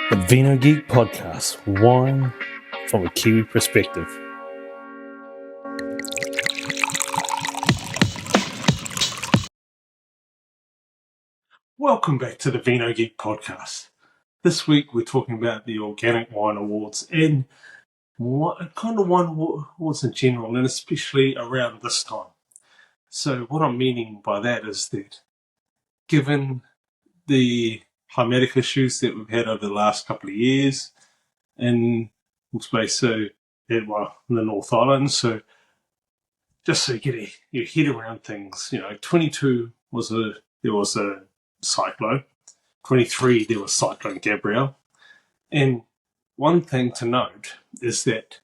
The Vino Geek Podcast, wine from a Kiwi perspective. Welcome back to the Vino Geek Podcast. This week we're talking about the Organic Wine Awards and what kind of wine awards in general, and especially around this time. So what I'm meaning by that is that given the climatic issues that we've had over the last couple of years in the North Island, so just so you get your head around things, 22 there was a cyclone, 23 there was Cyclone Gabrielle, and one thing to note is that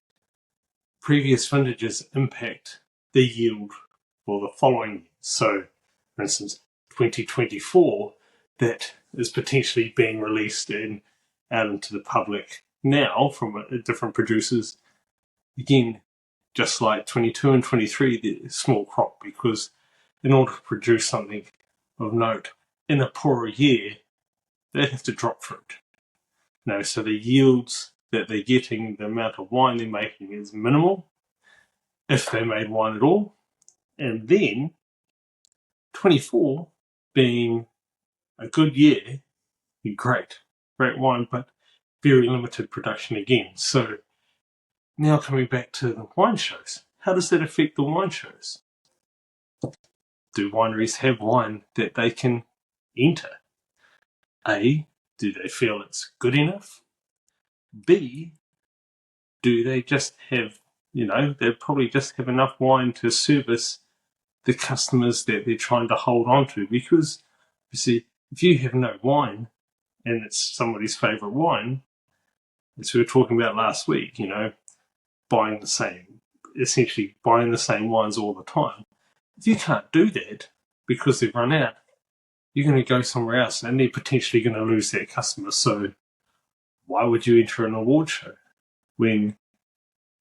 previous vintages impact the yield for the following years. So, for instance, 2024 that is potentially being released out into the public now from different producers. Again, just like 22 and 23, the small crop, because in order to produce something of note in a poorer year, they'd have to drop fruit. So the yields that they're getting, the amount of wine they're making is minimal, if they made wine at all. And then 24 being a good year, great wine, but very limited production again. So now coming back to the wine shows, how does that affect the wine shows? Do wineries have wine that they can enter? A, do they feel it's good enough? B, do they just have, they probably just have enough wine to service the customers that they're trying to hold on to? Because, you see, if you have no wine and it's somebody's favourite wine, as we were talking about last week, essentially buying the same wines all the time. If you can't do that because they've run out, you're going to go somewhere else and they're potentially going to lose their customers. So why would you enter an award show when,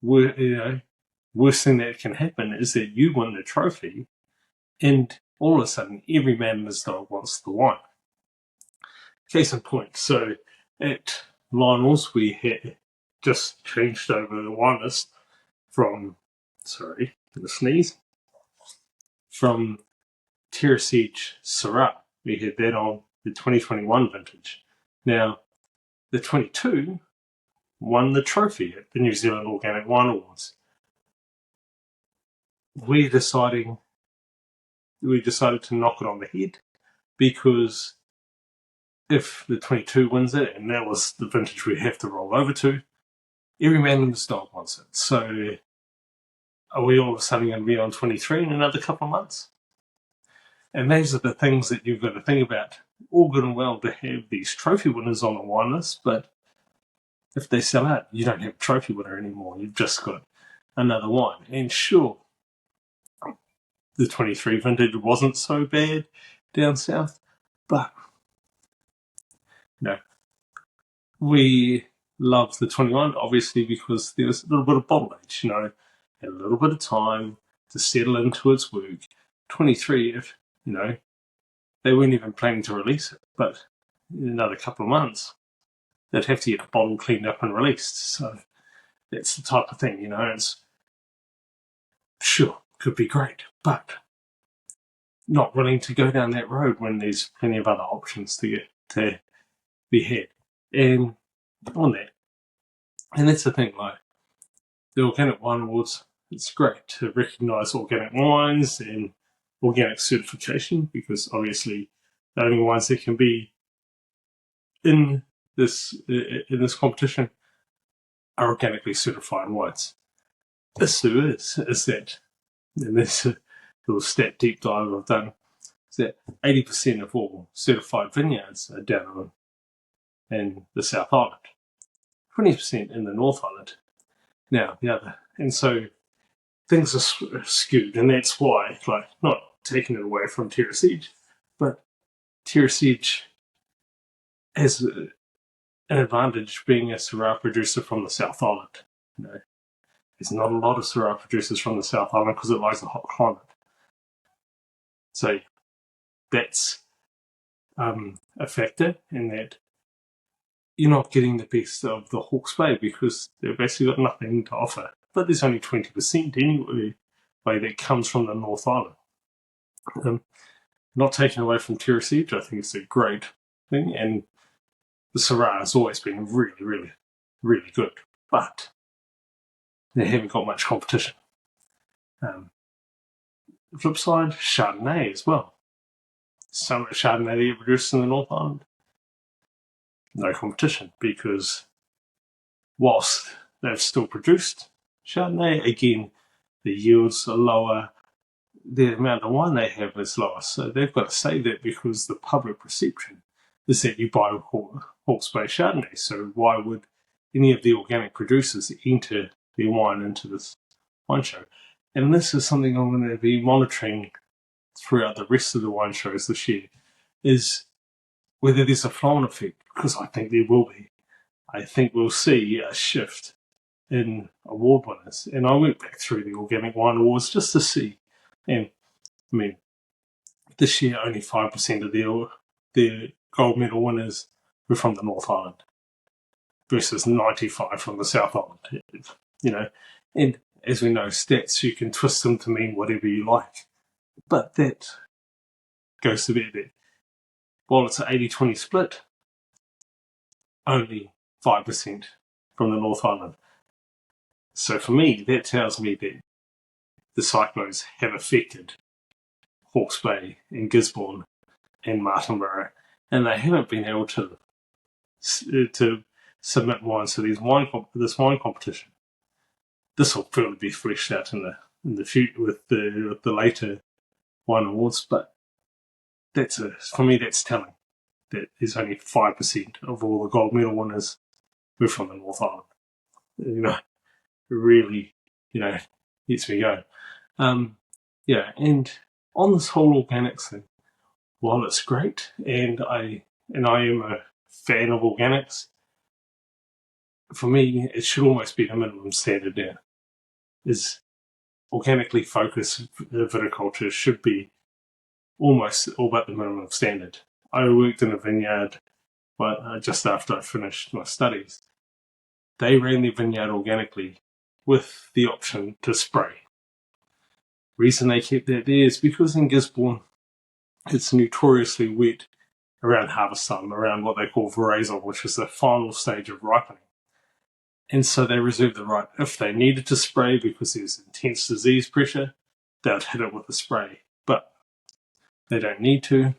worst thing that can happen is that you win the trophy and all of a sudden every man and his dog wants the wine. Case in point, so at Lionel's we had just changed over the wine list from Terrace Edge Syrah. We had that on the 2021 vintage. Now, the 22 won the trophy at the New Zealand Organic Wine Awards. We decided to knock it on the head, because if the 22 wins it, and that was the vintage we have to roll over to, every man and his dog wants it. So are we all of a sudden going to be on 23 in another couple of months? And those are the things that you've got to think about. All good and well to have these trophy winners on the wine list, but if they sell out, you don't have a trophy winner anymore. You've just got another wine. And sure, the 23 vintage wasn't so bad down south, but we loved the 21, obviously, because there was a little bit of bottle age, had a little bit of time to settle into its work. 23, if, they weren't even planning to release it, but in another couple of months, they'd have to get a bottle cleaned up and released. So that's the type of thing, it's sure, could be great, but not willing to go down that road when there's plenty of other options to be had. And on that, and that's the thing, like the Organic Wine Awards, it's great to recognise organic wines and organic certification, because obviously the only wines that can be in this competition are organically certified wines. The issue is that, and this is a little stat deep dive I've done, is that 80% of all certified vineyards are down in the South Island, 20% in the North Island. Now the other, and so things are skewed, and that's why, not taking it away from Terrace Edge, but Terrace Edge has an advantage being a Syrah producer from the South Island. There's not a lot of Syrah producers from the South Island because it likes a hot climate. So that's a factor in that you're not getting the best of the Hawke's Bay because they've basically got nothing to offer. But there's only 20% anyway that comes from the North Island. Not taken away from Terrace Edge, I think it's a great thing, and the Syrah has always been really, really, really good, but they haven't got much competition. Flip side, Chardonnay as well. Some of the Chardonnay they produce in the North Island, no competition, because whilst they've still produced Chardonnay, again, the yields are lower, the amount of wine they have is lower. So they've got to say that because the public perception is that you buy Hawke's Bay Chardonnay. So why would any of the organic producers enter their wine into this wine show? And this is something I'm going to be monitoring throughout the rest of the wine shows this year, is whether there's a flow-on effect, because I think there will be. I think we'll see a shift in award winners. And I went back through the Organic Wine Awards just to see. And I mean, this year only 5% of the gold medal winners were from the North Island versus 95 from the South Island. You know, and as we know, stats, you can twist them to mean whatever you like. But that goes to be that while it's an 80-20 split, only 5% from the North Island. So for me, that tells me that the cyclones have affected Hawke's Bay and Gisborne and Martinborough, and they haven't been able to submit wines to this wine competition. This will probably be fleshed out in the future with the later wine awards, but for me that's telling that there's only 5% of all the gold medal winners were from the North Island. You know, really, gets me going. And on this whole organics thing, while it's great, and I am a fan of organics, for me, it should almost be the minimum standard now. Is organically focused viticulture should be almost all but the minimum standard. I worked in a vineyard just after I finished my studies. They ran their vineyard organically with the option to spray. Reason they kept that there is because in Gisborne, it's notoriously wet around harvest time, around what they call veraison, which is the final stage of ripening. And so they reserved the right, if they needed to spray because there's intense disease pressure, they would hit it with a spray. But they don't need to.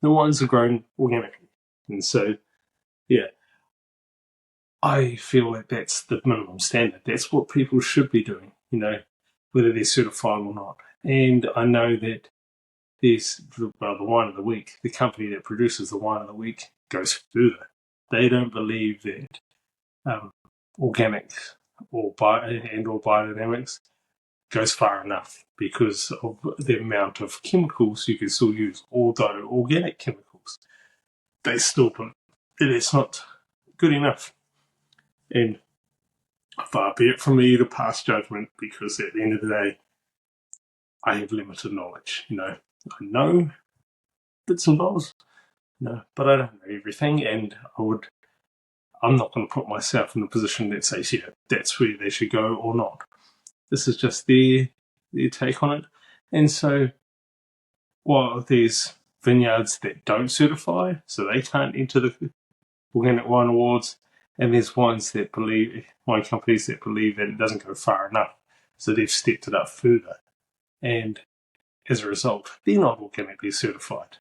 The wines are grown organically. And so, I feel like that's the minimum standard. That's what people should be doing, whether they're certified or not. And I know that there's the wine of the week. The company that produces the wine of the week goes further. They don't believe that organics or biodynamics goes far enough because of the amount of chemicals you can still use. Although organic chemicals, they still don't. It's not good enough. And far be it from me to pass judgment, because at the end of the day, I have limited knowledge. I know bits and bobs, but I don't know everything, and I'm not going to put myself in a position that says, that's where they should go or not. This is just their take on it. And so, while there's vineyards that don't certify, so they can't enter the Organic Wine Awards, and there's wine companies that believe that it doesn't go far enough, so they've stepped it up further. And as a result, they're not organically certified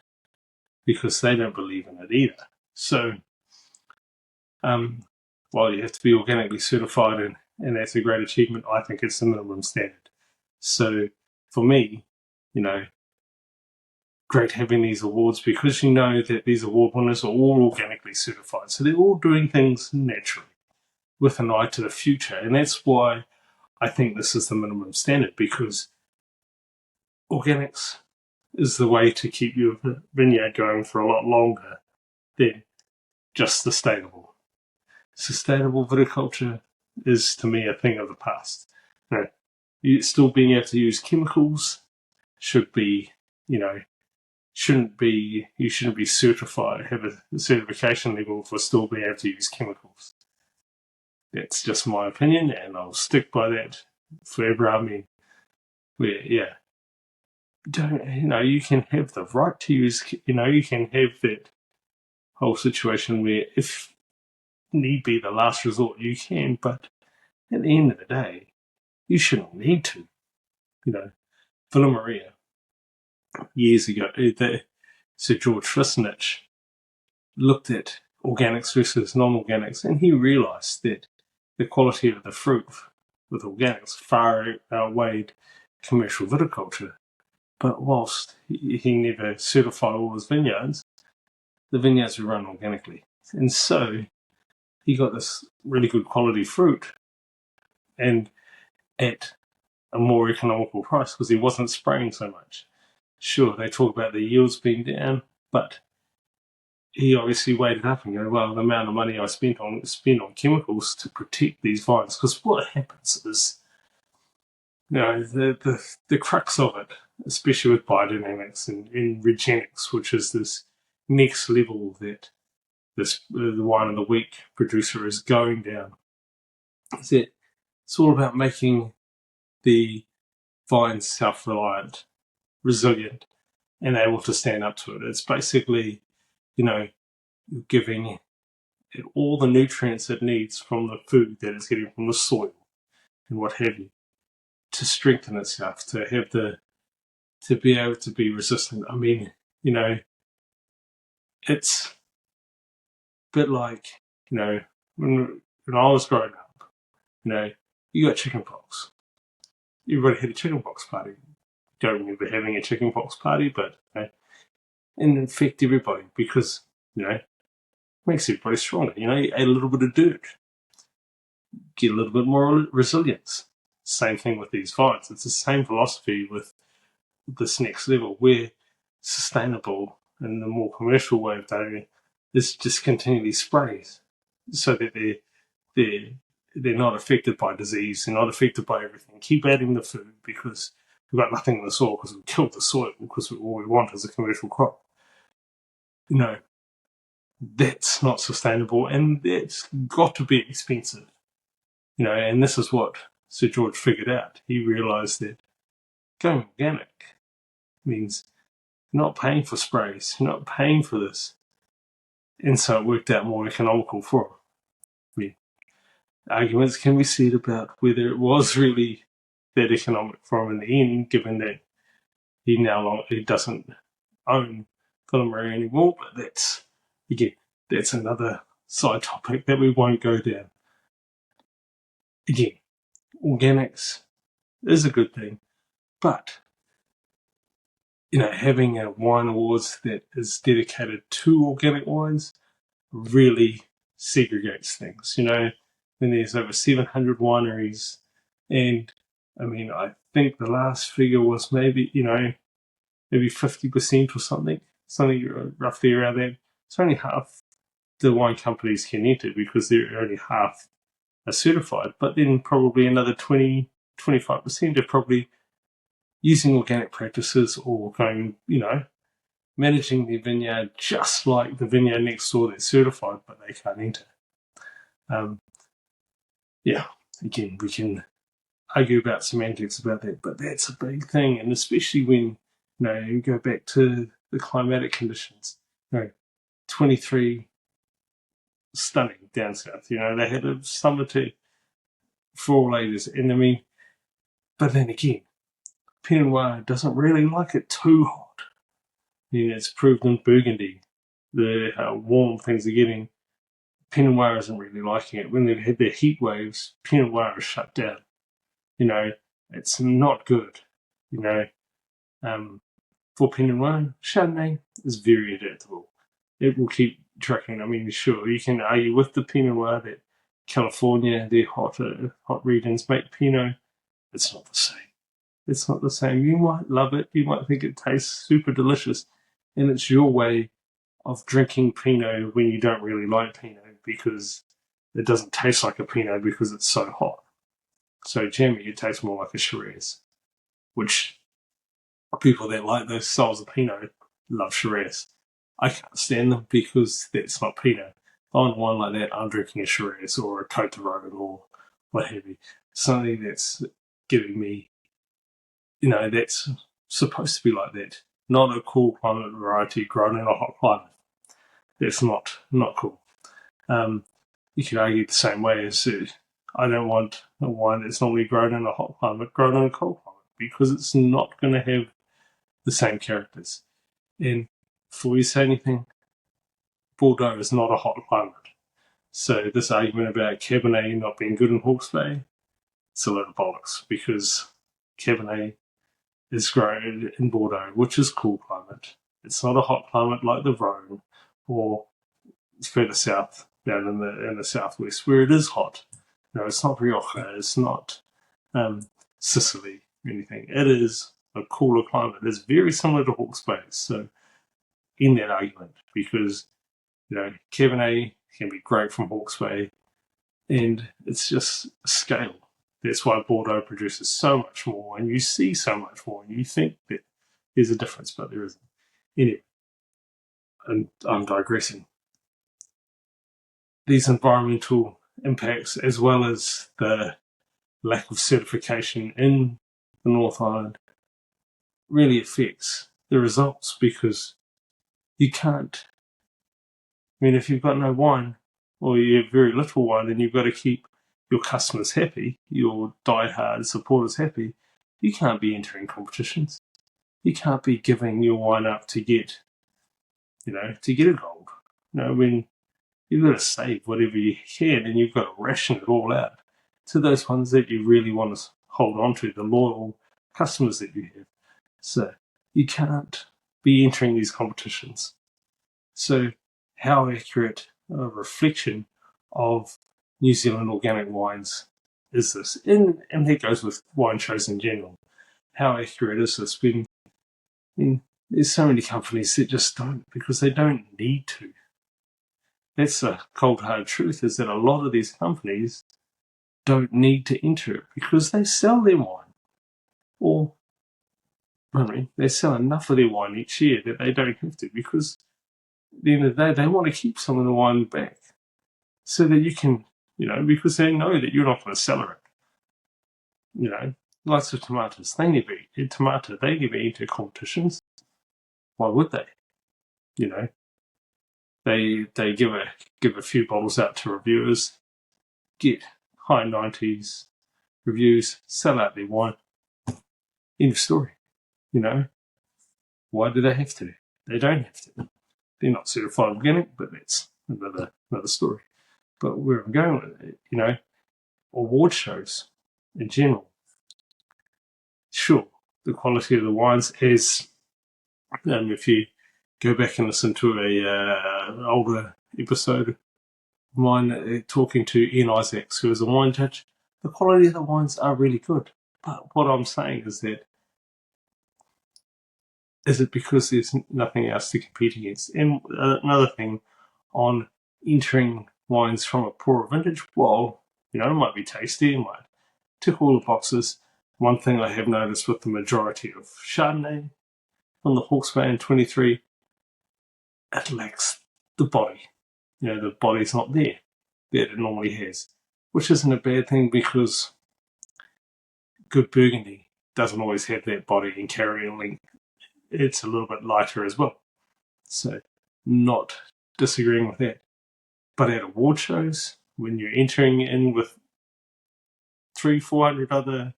because they don't believe in it either. So, while you have to be organically certified, and that's a great achievement, I think it's the minimum standard. So, for me, great having these awards because you know that these award winners are all organically certified. So they're all doing things naturally with an eye to the future. And that's why I think this is the minimum standard, because organics is the way to keep your vineyard going for a lot longer than just sustainable. Sustainable viticulture is, to me, a thing of the past. You still being able to use chemicals should be, you shouldn't be certified, have a certification level for still being able to use chemicals. That's just my opinion, and I'll stick by that forever. I mean, you can have the right to use, you can have that whole situation where if need be the last resort, you can, but at the end of the day, you shouldn't need to. Villa Maria, years ago, Sir George Flisnich looked at organics versus non-organics, and he realised that the quality of the fruit with organics far outweighed commercial viticulture. But whilst he never certified all his vineyards, the vineyards were run organically. And so he got this really good quality fruit and at a more economical price because he wasn't spraying so much. Sure, they talk about the yields being down, but he obviously weighed it up and go, well, the amount of money I spent on chemicals to protect these vines, because what happens is, the crux of it, especially with biodynamics and regenics, which is this next level that the wine of the week producer is going down, is that it's all about making the vines self-reliant, resilient, and able to stand up to it. It's basically, giving it all the nutrients it needs from the food that it's getting from the soil and what have you, to strengthen itself, to be able to be resistant. I mean, it's a bit like, when I was growing up, you got chickenpox. Everybody had a chickenpox party. Don't remember having a chickenpox party, but and infect everybody because makes everybody stronger. You ate a little bit of dirt, get a little bit more resilience. Same thing with these vines. It's the same philosophy with this next level, where sustainable and the more commercial way of doing it is just continually sprays so that they're not affected by disease, they're not affected by everything. Keep adding the food because we've got nothing in the soil because we've killed the soil because all we want is a commercial crop. That's not sustainable and that's got to be expensive. And this is what Sir George figured out. He realised that going organic means you're not paying for sprays, you're not paying for this. And so it worked out more economical for him. I mean, arguments can be said about whether it was really that economic for him in the end, given that he doesn't own Villa Maria anymore, but that's another side topic that we won't go down. Again, organics is a good thing, but having a wine awards that is dedicated to organic wines really segregates things. When there's over 700 wineries, and I think the last figure was maybe 50% or something roughly around that. It's only half the wine companies can enter because they're only half are certified, but then probably another 20-25% are probably using organic practices or going, managing their vineyard just like the vineyard next door that's certified, but they can't enter. Again, we can argue about semantics about that, but that's a big thing, and especially when you go back to the climatic conditions. 23 stunning down south. They had a summer for all ages, and but then again, Pinot Noir doesn't really like it too hot. It's proved in Burgundy, how warm things are getting. Pinot Noir isn't really liking it. When they've had their heat waves, Pinot Noir is shut down. It's not good. For Pinot Noir, Chardonnay is very adaptable. It will keep trucking. Sure, you can argue with the Pinot Noir that California, their hot regions make Pinot. It's not the same. It's not the same. You might love it. You might think it tastes super delicious. And it's your way of drinking Pinot when you don't really like Pinot because it doesn't taste like a Pinot because it's so hot. So generally it tastes more like a Shiraz, which people that like those styles of Pinot love Shiraz. I can't stand them because that's not Pinot. If I want one like that, I'm drinking a Shiraz or a Cote de Rhone or what have you. Something that's giving me, that's supposed to be like that. Not a cool climate variety grown in a hot climate. That's not cool. You could argue the same way as I don't want a wine that's normally grown in a hot climate, grown in a cold climate, because it's not going to have the same characters. And before you say anything, Bordeaux is not a hot climate. So this argument about Cabernet not being good in Hawke's Bay, it's a load of bollocks, because Cabernet is grown in Bordeaux, which is cool climate. It's not a hot climate like the Rhone or further south, down in the southwest, where it is hot. No, it's not Rioja, it's not Sicily or anything. It is a cooler climate. It's very similar to Hawke's Bay. So in that argument, because Cabernet can be great from Hawke's Bay, and it's just scale. That's why Bordeaux produces so much more, and you see so much more, and you think that there's a difference, but there isn't. Anyway, and I'm digressing. These environmental impacts, as well as the lack of certification in the North Island, really affects the results, because you can't. I mean, if you've got no wine, or you have very little wine, and you've got to keep your customers happy, your die-hard supporters happy, you can't be entering competitions. You can't be giving your wine up to get a gold. When you've got to save whatever you can, and you've got to ration it all out to those ones that you really want to hold on to, the loyal customers that you have. So you can't be entering these competitions. So how accurate a reflection of New Zealand organic wines is this? And that goes with wine shows in general. How accurate is this when there's so many companies that just don't, because they don't need to. That's the cold hard truth, is that a lot of these companies don't need to enter it because they sell their wine. Or, they sell enough of their wine each year that they don't have to, because at the end of the day, they want to keep some of the wine back so that you can, because they know that you're not going to sell it. Lots of tomatoes, they never enter competitions. Why would they? They give a few bottles out to reviewers, get high 90s reviews, sell out their wine. End of story. Why do they have to? They don't have to. They're not certified organic, but that's another story. But where I'm going with it, award shows in general. Sure, the quality of the wines is, if you go back and listen to an older episode of mine talking to Ian Isaacs, who is a wine judge, the quality of the wines are really good. But what I'm saying is that, is it because there's nothing else to compete against? And another thing on entering wines from a poorer vintage, well, it might be tasty, it might tick all the boxes. One thing I have noticed with the majority of Chardonnay from the Hawke's Bay in 23, it lacks the body. The body's not there that it normally has, which isn't a bad thing, because good Burgundy doesn't always have that body and carrying length. It's a little bit lighter as well. So, not disagreeing with that. But at award shows, when you're entering in with 300-400 other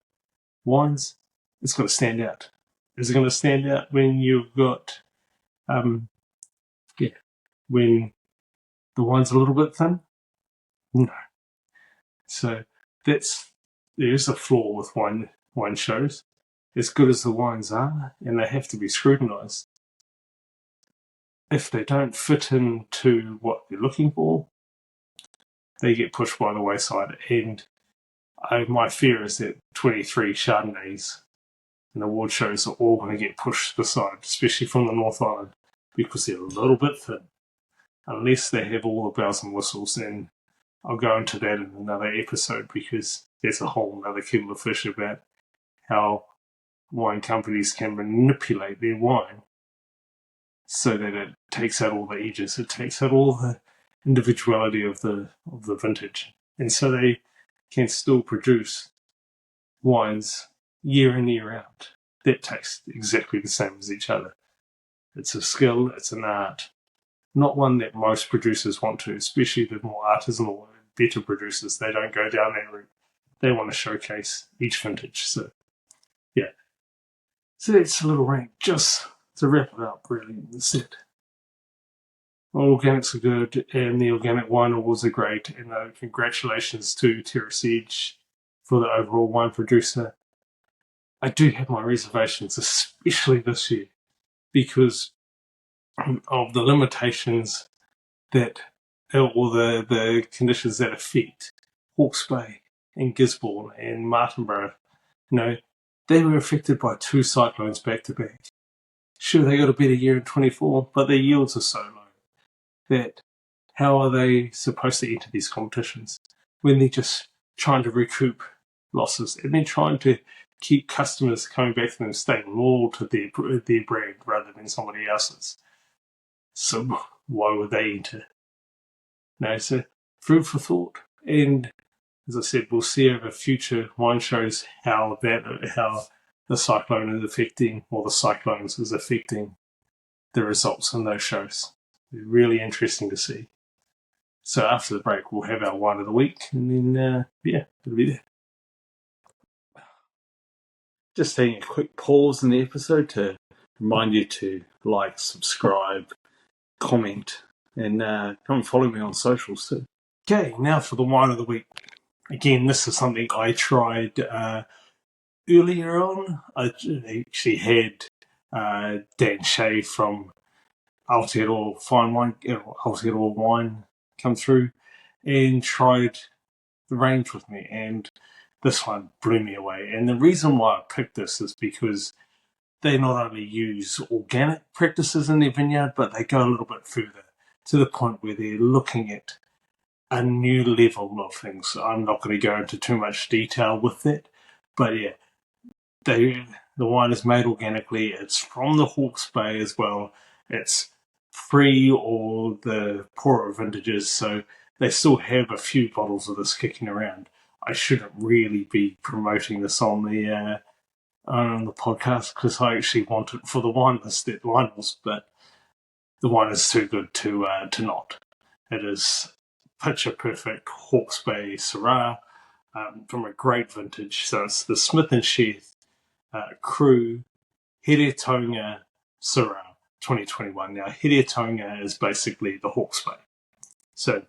wines, it's got to stand out. Is it going to stand out when you've got, when the wine's a little bit thin? No. So there's a flaw with wine shows. As good as the wines are, and they have to be scrutinised, if they don't fit into what they're looking for, they get pushed by the wayside. And my fear is that 23 Chardonnays and award shows are all going to get pushed aside, especially from the North Island, because they're a little bit thin, unless they have all the bells and whistles. And I'll go into that in another episode, because there's a whole other kettle of fish about how wine companies can manipulate their wine so that it takes out all the edges, it takes out all the individuality of the vintage, and so they can still produce wines year in, year out that taste exactly the same as each other. It's a skill, it's an art, not one that most producers want to, especially the more artisanal, better producers. They don't go down that route. They want to showcase each vintage. So, yeah. So that's a little rant just to wrap it up, really. That's it. Organics are good, and the Organic Wine Awards are great, and congratulations to Terrace Edge for the overall wine producer. I do have my reservations, especially this year, because of the limitations that, or the conditions that affect Hawke's Bay and Gisborne and Martinborough. They were affected by 2 cyclones back to back. Sure, they got a better year in 24, but their yields are so low that how are they supposed to enter these competitions when they're just trying to recoup losses and they're trying to keep customers coming back to them, staying loyal to their brand rather than somebody else's? So why would they enter? No, so food for thought. And as I said, we'll see over future wine shows how the cyclone is affecting, or the cyclones is affecting, the results in those shows. It's really interesting to see. So after the break, we'll have our wine of the week, and then, it'll be there. Just taking a quick pause in the episode to remind you to like, subscribe, comment, and come and follow me on socials too. Okay, now for the wine of the week. Again, this is something I tried earlier on. I actually had Dan Shea from Aotearoa Wine come through and tried the range with me, and this one blew me away. And the reason why I picked this is because they not only use organic practices in their vineyard, but they go a little bit further, to the point where they're looking at a new level of things. I'm not going to go into too much detail with that, but yeah, the wine is made organically. It's from the Hawke's Bay as well. It's free or the poorer vintages, so they still have a few bottles of this kicking around. I shouldn't really be promoting this on the podcast, because I actually want it for the wine list at Lionel's, but the wine is too good to not. It is picture perfect Hawke's Bay Syrah from a great vintage. So it's the Smith & Sheath Crew Here Syrah 2021. Now, Here is basically the Hawke's Bay. So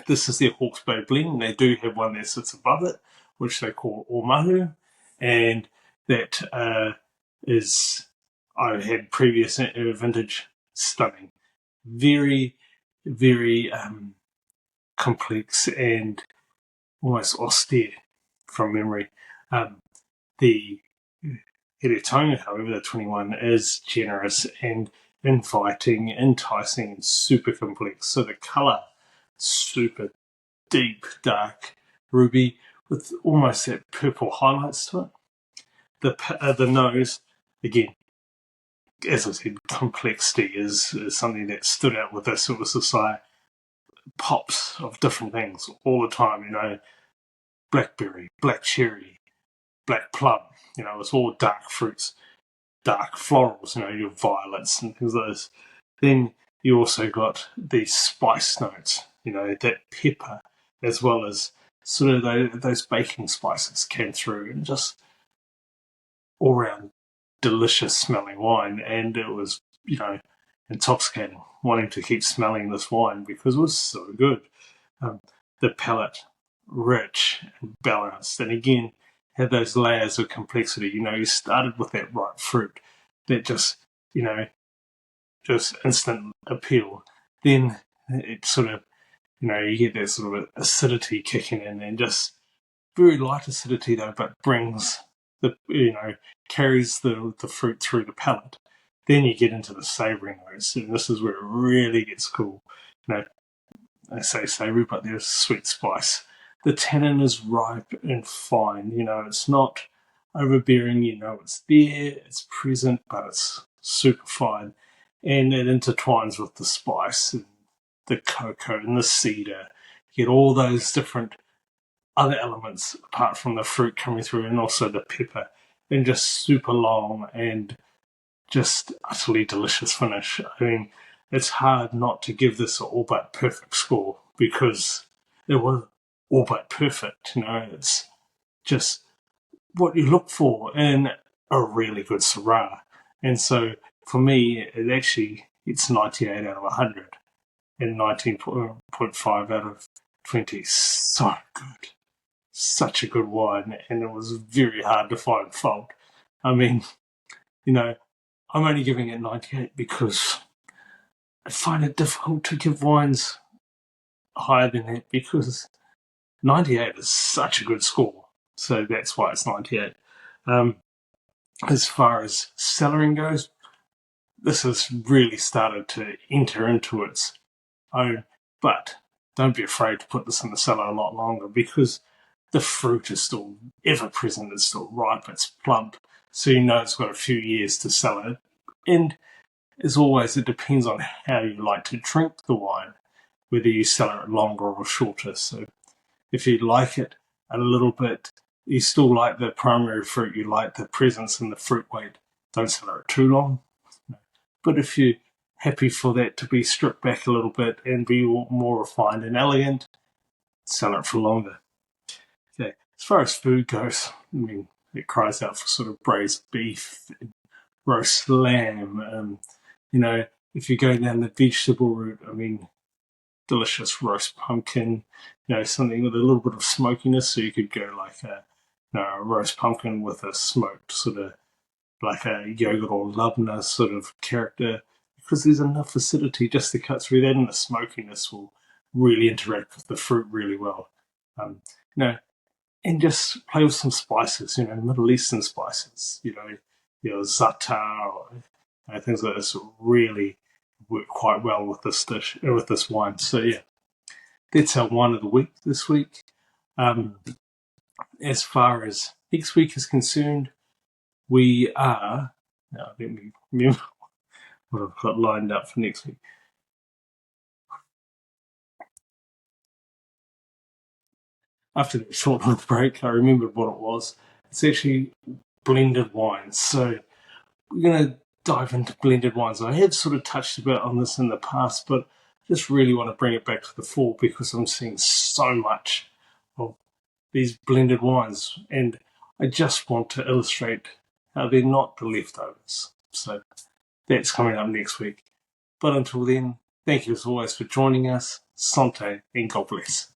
this is their Hawke's Bay blend. They do have one that sits above it, which they call Omahu, and that is, I had previous vintage, stunning. Very, very complex and almost austere from memory. The Here, however, the 21, is generous and inviting, enticing, and super complex. So the colour, super deep, dark ruby with almost that purple highlights to it. The nose, again, as I said, complexity is something that stood out with us. It was just like pops of different things all the time, blackberry, black cherry, black plum, it's all dark fruits, dark florals, your violets and things like this. Then you also got these spice notes, that pepper, as well as sort of those baking spices came through, and just all round delicious smelling wine. And it was, intoxicating, wanting to keep smelling this wine because it was so good. The palate, rich and balanced, and again, had those layers of complexity. You started with that ripe fruit that just instant appeal. Then it sort of, you get that sort of acidity kicking in, and just very light acidity though, but brings carries the fruit through the palate. Then you get into the savoury notes, and this is where it really gets cool. I say savoury, but there's sweet spice. The tannin is ripe and fine. It's not overbearing. It's there, it's present, but it's super fine. and it intertwines with the spice and the cocoa and the cedar. You get all those different other elements apart from the fruit coming through, and also the pepper, and just super long and just utterly delicious finish. I mean, it's hard not to give this an all but perfect score because it was all but perfect. It's just what you look for in a really good Syrah. And so for me, it's 98 out of 100 and 19.5 out of 20. So good. Such a good wine. And it was very hard to find fault. I mean, I'm only giving it 98 because I find it difficult to give wines higher than that because 98 is such a good score. So that's why it's 98. As far as cellaring goes, this has really started to enter into its own. But don't be afraid to put this in the cellar a lot longer because the fruit is still ever present, it's still ripe, it's plump. So it's got a few years to cellar. And as always, it depends on how you like to drink the wine, whether you cellar it longer or shorter. So if you like it a little bit, you still like the primary fruit, you like the presence and the fruit weight, don't cellar it too long. But if you're happy for that to be stripped back a little bit and be more refined and elegant, cellar it for longer. Okay. As far as food goes, I mean, it cries out for sort of braised beef, roast lamb. If you go down the vegetable route, I mean, delicious roast pumpkin, something with a little bit of smokiness. So you could go like a roast pumpkin with a smoked sort of like a yogurt or labna sort of character, because there's enough acidity just to cut through that, and the smokiness will really interact with the fruit really well. And just play with some spices, Middle Eastern spices, za'atar or things like this really work quite well with this dish, with this wine. So yeah, that's our wine of the week this week. As far as next week is concerned, we are, now let me remember what I've got lined up for next week. After that short little break, I remembered what it was. It's actually blended wines. So we're going to dive into blended wines. I have sort of touched about on this in the past, but I just really want to bring it back to the fore because I'm seeing so much of these blended wines, and I just want to illustrate how they're not the leftovers. So that's coming up next week. But until then, thank you as always for joining us. Sante and God bless.